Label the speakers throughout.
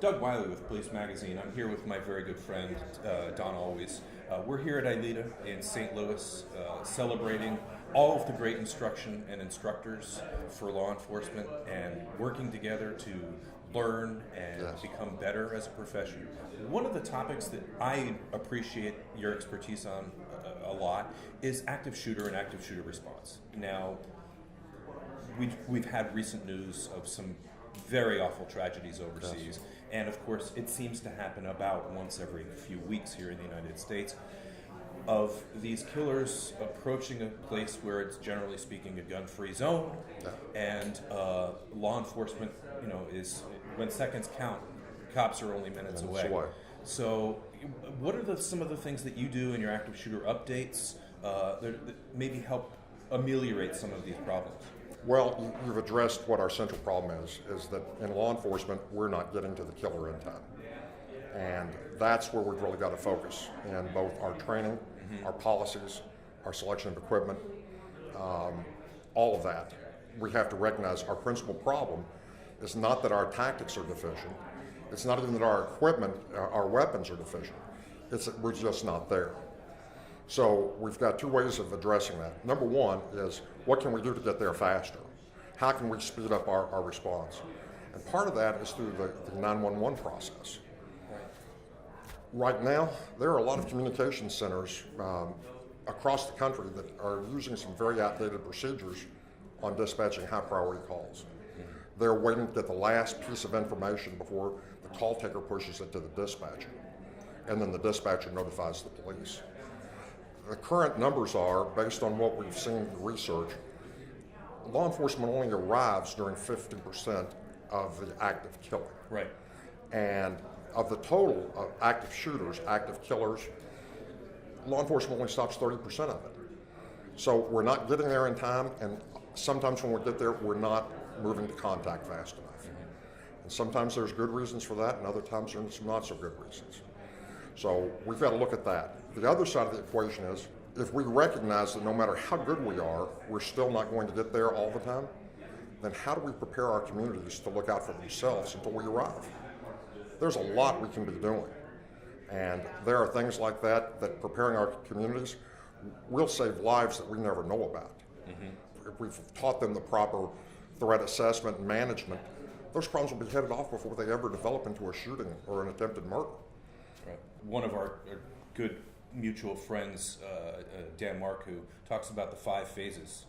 Speaker 1: Doug Wiley with Police Magazine. I'm here with my very good friend, Don Alwes. We're here at ILETA in St. Louis celebrating all of the great instruction and instructors for law enforcement and working together to learn and become better as a profession. One of the topics that I appreciate your expertise on a lot is active shooter and active shooter response. Now, we've had recent news of some very awful tragedies overseas, and of course it seems to happen about once every few weeks here in the United States, of these killers approaching a place where it's generally speaking a gun-free zone, and law enforcement, is when seconds count, cops are only minutes away. So, what are some of the things that you do in your active shooter updates that maybe help ameliorate some of these problems?
Speaker 2: Well, you've addressed what our central problem is that in law enforcement, we're not getting to the killer in time. And that's where we've really got to focus in both our training, our policies, our selection of equipment, all of that. We have to recognize our principal problem is not that our tactics are deficient. It's not even that our equipment, our weapons are deficient. It's that we're just not there. So we've got two ways of addressing that. Number one is, what can we do to get there faster? How can we speed up our response? And part of that is through the 911 process. Right now, there are a lot of communication centers across the country that are using some very outdated procedures on dispatching high priority calls. They're waiting to get the last piece of information before the call taker pushes it to the dispatcher, and then the dispatcher notifies the police. The current numbers are, based on what we've seen in the research, law enforcement only arrives during 50% of the active killing.
Speaker 1: Right.
Speaker 2: And of the total of active shooters, active killers, law enforcement only stops 30% of it. So we're not getting there in time, and sometimes when we get there, we're not moving to contact fast enough. And sometimes there's good reasons for that, and other times there's some not so good reasons. So we've got to look at that. The other side of the equation is, if we recognize that no matter how good we are, we're still not going to get there all the time, then how do we prepare our communities to look out for themselves until we arrive? There's a lot we can be doing. And there are things like that preparing our communities will save lives that we never know about. If we've taught them the proper threat assessment and management, those problems will be headed off before they ever develop into a shooting or an attempted murder.
Speaker 1: Right. One of our good mutual friends, Dan Marcoux, talks about the 5 phases.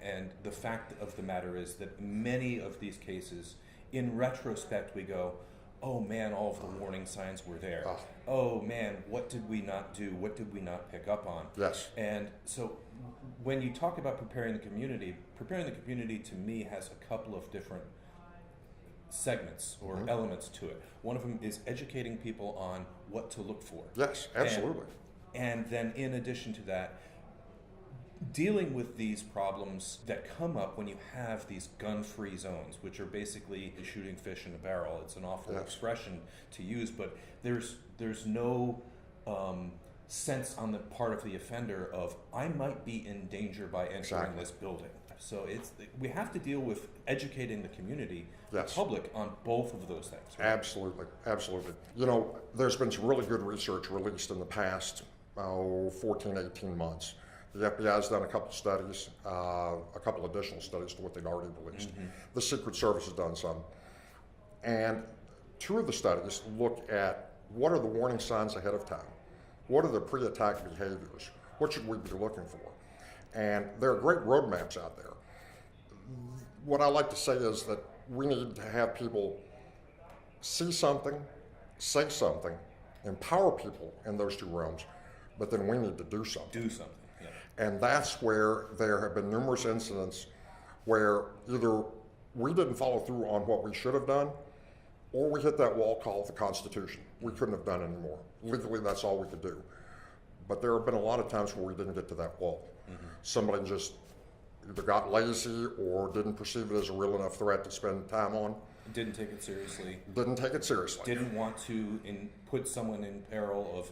Speaker 1: And the fact of the matter is that many of these cases, in retrospect, we go, oh man, all of the warning signs were there. Oh man, what did we not do? What did we not pick up on?
Speaker 2: Yes.
Speaker 1: And so when you talk about preparing the community to me has a couple of different segments or elements to it. One of them is educating people on what to look for.
Speaker 2: Yes, absolutely.
Speaker 1: And then in addition to that, dealing with these problems that come up when you have these gun-free zones, which are basically shooting fish in a barrel. It's an awful expression to use, but there's no sense on the part of the offender of, I might be in danger by entering this building. So we have to deal with educating the community, the public, on both of those things. Right?
Speaker 2: Absolutely, absolutely. There's been some really good research released in the past 14, 18 months. The FBI's done a couple studies, a couple additional studies to what they'd already released. The Secret Service has done some. And 2 of the studies look at what are the warning signs ahead of time? What are the pre-attack behaviors? What should we be looking for? And there are great roadmaps out there. What I like to say is that we need to have people see something, say something, empower people in those 2 realms, but then we need to do something. And that's where there have been numerous incidents where either we didn't follow through on what we should have done, or we hit that wall called the Constitution. We couldn't have done anymore. Legally, that's all we could do. But there have been a lot of times where we didn't get to that wall. Somebody just either got lazy or didn't perceive it as a real enough threat to spend time on.
Speaker 1: Didn't take it seriously.
Speaker 2: Didn't take it seriously.
Speaker 1: Didn't want to put someone in peril of,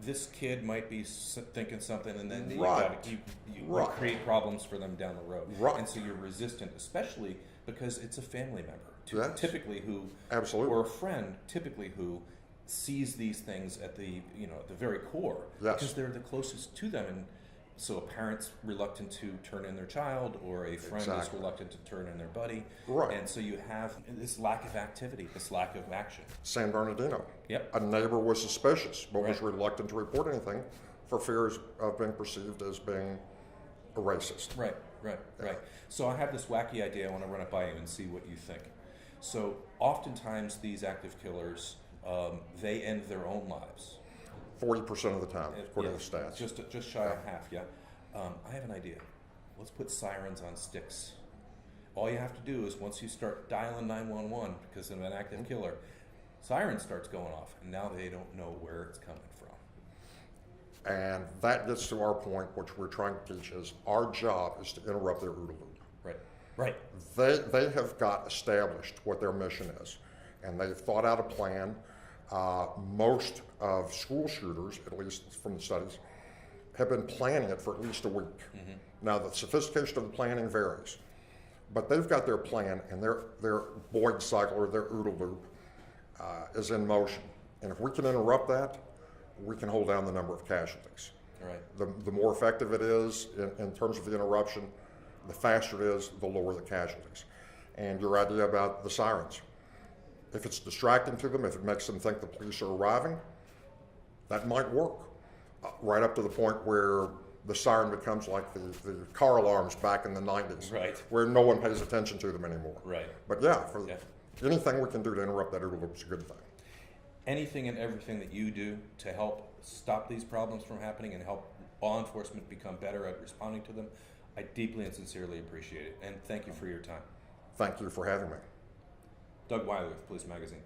Speaker 1: this kid might be thinking something, and then
Speaker 2: Right.
Speaker 1: you
Speaker 2: Right.
Speaker 1: create problems for them down the road.
Speaker 2: Right.
Speaker 1: And so you're resistant, especially because it's a family member,
Speaker 2: Yes.
Speaker 1: typically who,
Speaker 2: Absolutely.
Speaker 1: or a friend, typically who sees these things at the at the very core,
Speaker 2: Yes.
Speaker 1: because they're the closest to them. And so a parent's reluctant to turn in their child, or a friend is
Speaker 2: Exactly.
Speaker 1: reluctant to turn in their buddy.
Speaker 2: Right.
Speaker 1: And so you have this lack of activity, this lack of action.
Speaker 2: San Bernardino.
Speaker 1: Yep.
Speaker 2: A neighbor was suspicious, but was
Speaker 1: Right.
Speaker 2: reluctant to report anything for fears of being perceived as being a racist.
Speaker 1: Right, right. So I have this wacky idea. I want to run it by you and see what you think. So oftentimes these active killers, they end their own lives.
Speaker 2: 40% of the time, according
Speaker 1: Yeah,
Speaker 2: to the stats.
Speaker 1: Just shy of half, yeah. I have an idea. Let's put sirens on sticks. All you have to do is once you start dialing 911 because of an active killer, siren starts going off, and now they don't know where it's coming from.
Speaker 2: And that gets to our point, which we're trying to teach is our job is to interrupt their OODA loop.
Speaker 1: Right.
Speaker 2: They have got established what their mission is, and they've thought out a plan. Most of school shooters, at least from the studies, have been planning it for at least a week.
Speaker 1: Mm-hmm.
Speaker 2: Now, the sophistication of the planning varies, but they've got their plan, and their Boyd cycle or their OODA loop is in motion. And if we can interrupt that, we can hold down the number of casualties.
Speaker 1: Right.
Speaker 2: The more effective it is in terms of the interruption, the faster it is, the lower the casualties. And your idea about the sirens. If it's distracting to them, if it makes them think the police are arriving, that might work. Right up to the point where the siren becomes like the car alarms back in the 90s,
Speaker 1: Right.
Speaker 2: where no one pays attention to them anymore.
Speaker 1: Right.
Speaker 2: But yeah,
Speaker 1: Yeah.
Speaker 2: anything we can do to interrupt that OODA loop is a good thing.
Speaker 1: Anything and everything that you do to help stop these problems from happening and help law enforcement become better at responding to them, I deeply and sincerely appreciate it. And thank you for your time.
Speaker 2: Thank you for having me.
Speaker 1: Doug Wiley with Police Magazine.